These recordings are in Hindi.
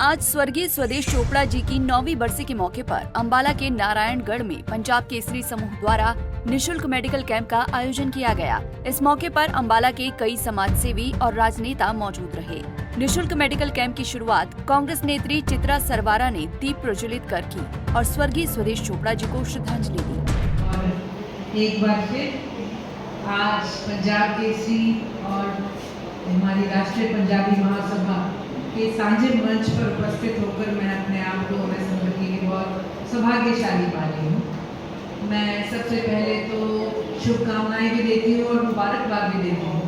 आज स्वर्गीय स्वदेश चोपड़ा जी की 9वीं बरसी के मौके पर अंबाला के नारायणगढ़ में पंजाब केसरी समूह द्वारा निशुल्क मेडिकल कैंप का आयोजन किया गया। इस मौके पर अंबाला के कई समाजसेवी और राजनेता मौजूद रहे। निशुल्क मेडिकल कैंप की शुरुआत कांग्रेस नेत्री चित्रा सरवारा ने दीप प्रज्वलित कर की और स्वर्गीय स्वदेश चोपड़ा जी को श्रद्धांजलि दी। एक बार फिर आज पंजाब केसरी और हमारी राष्ट्रीय पंजाबी महासभा के साझे मंच पर उपस्थित होकर मैं अपने आप को मैं समझती कि बहुत सौभाग्यशाली पाली हूँ। मैं सबसे पहले तो शुभकामनाएं भी देती हूँ और मुबारकबाद भी देती हूँ।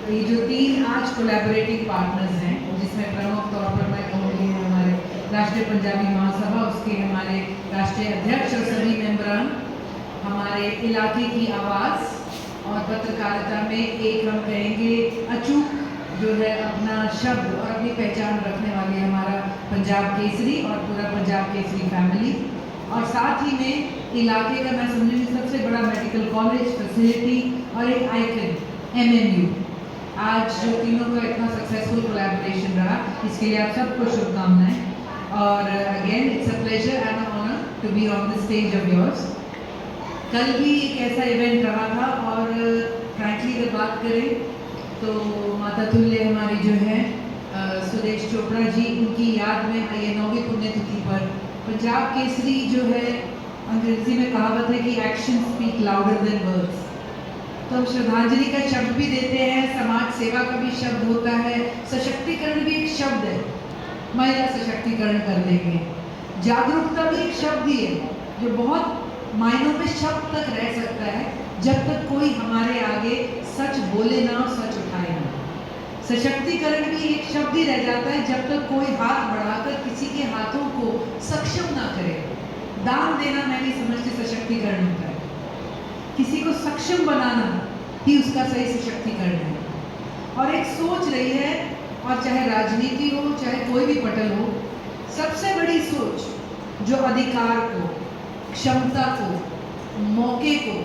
तो ये जो तीन आज कोलैबोरेटिंग पार्टनर्स हैं, जिसमें प्रमुख तौर पर मैं कहूँगी हमारे राष्ट्रीय पंजाबी महासभा, उसके हमारे राष्ट्रीय अध्यक्ष और सभी मेंबरान, हमारे इलाके की आवाज़ और पत्रकारिता में एक हम कहेंगे अचूक जो है अपना शब्द और अपनी पहचान रखने वाले हमारा पंजाब केसरी और पूरा पंजाब केसरी फैमिली, और साथ ही में इलाके का मैं समझूंगी सबसे बड़ा मेडिकल कॉलेज फैसिलिटी और एक आइकन MMU। आज जो तीनों का इतना सक्सेसफुल कोलैबोरेशन रहा, इसके लिए आप सबको शुभकामनाएं। और again it's a pleasure and honour to be on the stage of yours. कल भी एक ऐसा इवेंट रहा था और फ्रैंकली अगर बात करें तो माता तुल्य हमारी जो है स्वदेश चोपड़ा जी, उनकी याद में ये 9वीं पुण्यतिथि पर पंजाब केसरी जो है, अंग्रेजी में कहावत है कि action speak louder than words. तो हम श्रद्धांजलि का शब्द भी देते हैं, समाज सेवा का भी शब्द होता है, सशक्तिकरण भी एक शब्द है, महिला सशक्तिकरण कर देंगे, जागरूकता भी एक शब्द ही है जो बहुत मायनों में शब्द तक रह सकता है जब तक कोई हमारे आगे सच बोले ना और सच उठाए ना। सशक्तिकरण भी एक शब्द ही रह जाता है जब तक कोई हाथ बढ़ाकर किसी के हाथों को सक्षम ना करे। दान देना मैं नहीं समझती सशक्तिकरण होता है, किसी को सक्षम बनाना ही उसका सही सशक्तिकरण है। और एक सोच रही है, और चाहे राजनीति हो चाहे कोई भी पटल हो, सबसे बड़ी सोच जो अधिकार को, क्षमता को, मौके को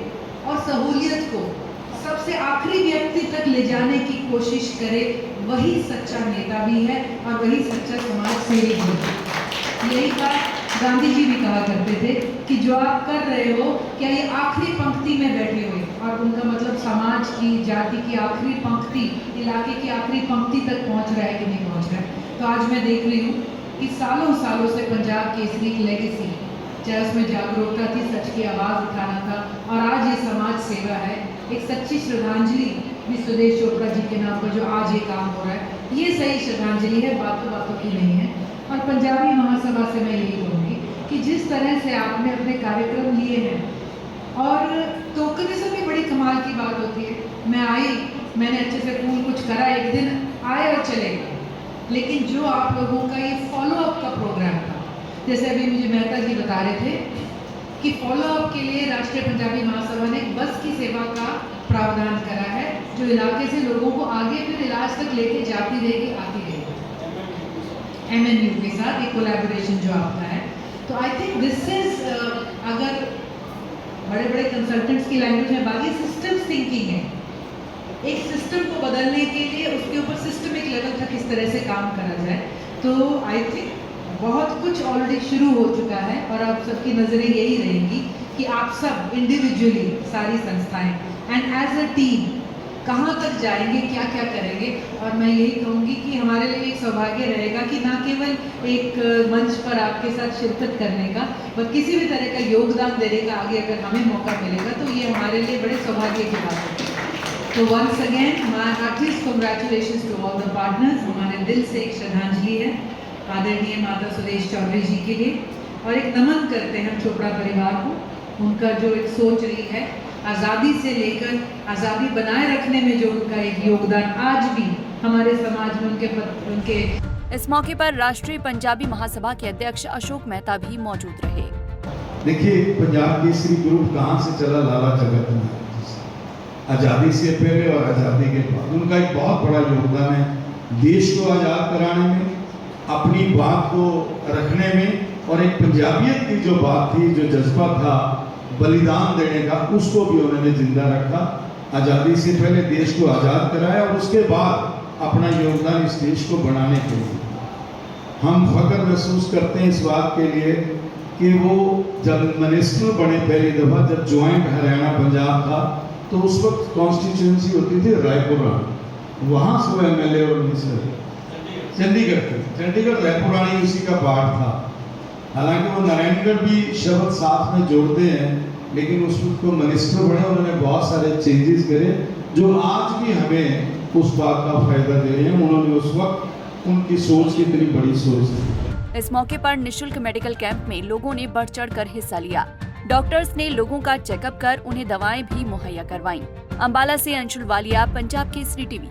और सहूलियत को सबसे आखिरी व्यक्ति तक ले जाने की कोशिश करे, वही सच्चा नेता भी है और वही सच्चा समाज सेवी भी है। यही बात गांधी जी भी कहा करते थे कि जो आप कर रहे हो, क्या ये आखिरी पंक्ति में बैठे हुए, और उनका मतलब समाज की, जाति की आखिरी पंक्ति, इलाके की आखिरी पंक्ति तक पहुंच रहा है कि नहीं पहुंच रहा है। तो आज मैं देख रही हूँ कि सालों सालों से पंजाब केसरी की लेगेसी, चाहे उसमें जागरूकता थी, सच की आवाज़ उठाना था, और आज ये समाज सेवा है। एक सच्ची श्रद्धांजलि भी स्वदेश चोपड़ा जी के नाम पर जो आज ये काम हो रहा है, ये सही श्रद्धांजलि है, बातों बातों की नहीं है। और पंजाबी महासभा से मैं यही कहूँगी कि जिस तरह से आपने अपने कार्यक्रम लिए हैं, और टोकनिज्म भी बड़ी कमाल की बात होती है। मैं आई, मैंने अच्छे से फूल कुछ करा, एक दिन आए और चले गए, लेकिन जो आप लोगों का ये फॉलोअप का प्रोग्राम था, जैसे अभी मुझे मेहता जी बता रहे थे कि फॉलोअप के लिए राष्ट्रीय पंजाबी महासभा ने एक बस की सेवा का प्रावधान करा है, जो इलाके से लोगों को आगे फिर इलाज तक लेके जाती रहेगी, आती रहेगी। MMU के साथ एक कोलैबोरेशन जो आपका है, तो आई थिंक दिस इज, अगर बड़े बड़े कंसल्टेंट्स की लैंग्वेज में बात, ये सिस्टम्स थिंकिंग है। एक सिस्टम को बदलने के लिए उसके ऊपर सिस्टमिक लेवल तक किस तरह से काम करा जाए। तो आई थिंक बहुत कुछ ऑलरेडी शुरू हो चुका है, और अब सबकी नज़रें यही रहेंगी कि आप सब इंडिविजुअली, सारी संस्थाएं एंड एज अ टीम कहाँ तक जाएंगे, क्या क्या करेंगे। और मैं यही कहूँगी कि हमारे लिए एक सौभाग्य रहेगा कि ना केवल एक मंच पर आपके साथ शिरकत करने का, बल्कि किसी भी तरह का योगदान देने का आगे अगर हमें मौका मिलेगा, तो ये हमारे लिए बड़े सौभाग्य की बात है। तो once again my heartiest congratulations to all the partners. हमारे दिल से एक श्रद्धांजलि है आदरणीय माता स्वदेश चौधरी जी के लिए, और एक नमन करते हैं हम चोपड़ा परिवार को। उनका जो एक सोच रही है, आज़ादी से लेकर आज़ादी बनाए रखने में जो उनका एक योगदान आज भी हमारे समाज में उनके इस मौके पर राष्ट्रीय पंजाबी महासभा के अध्यक्ष अशोक मेहता भी मौजूद रहे। देखिए, पंजाब केसरी ग्रुप कहाँ से चला, लाला जगत नारायण आज़ादी से पहले और आज़ादी के बाद उनका एक बहुत बड़ा योगदान है देश को आज़ाद कराने में, अपनी बात को रखने में, और एक पंजाबियत की जो बात थी, जो जज्बा था बलिदान देने का, उसको भी उन्होंने जिंदा रखा। आज़ादी से पहले देश को आज़ाद कराया और उसके बाद अपना योगदान इस देश को बनाने के लिए। हम फख्र महसूस करते हैं इस बात के लिए कि वो जब मिनिस्टर बने पहली दफ़ा, जब ज्वाइंट हरियाणा पंजाब था, तो उस वक्त कॉन्स्टिट्यूंसी होती थी रायपुर रानी, वहाँ से वो MLA और मिनिस्टर चंडीगढ़ रायपुर रानी उसी का पार्ट था। हालांकि वो नारायणगढ़ भी शब्द साथ में जोड़ते हैं, लेकिन उस वक्त को मिनिस्टर बने, उन्होंने बहुत सारे चेंजेस करे जो आज भी हमें उस बात का फायदा दे रहे हैं। उन्होंने उस वक्त उनकी सोच कितनी बड़ी सोच थी। इस मौके पर निशुल्क मेडिकल कैंप में लोगों ने बढ़ चढ़कर हिस्सा लिया। डॉक्टर्स ने लोगों का चेकअप कर उन्हें दवाएं भी मुहैया करवाईं। अंबाला से अंशुल वालिया, पंजाब केसरी टीवी।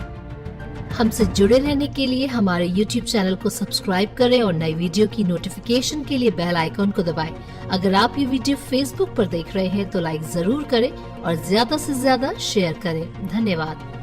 हमसे जुड़े रहने के लिए हमारे YouTube चैनल को सब्सक्राइब करें और नई वीडियो की नोटिफिकेशन के लिए बेल आइकॉन को दबाएं। अगर आप ये वीडियो Facebook पर देख रहे हैं तो लाइक जरूर करें और ज्यादा से ज्यादा शेयर करें। धन्यवाद।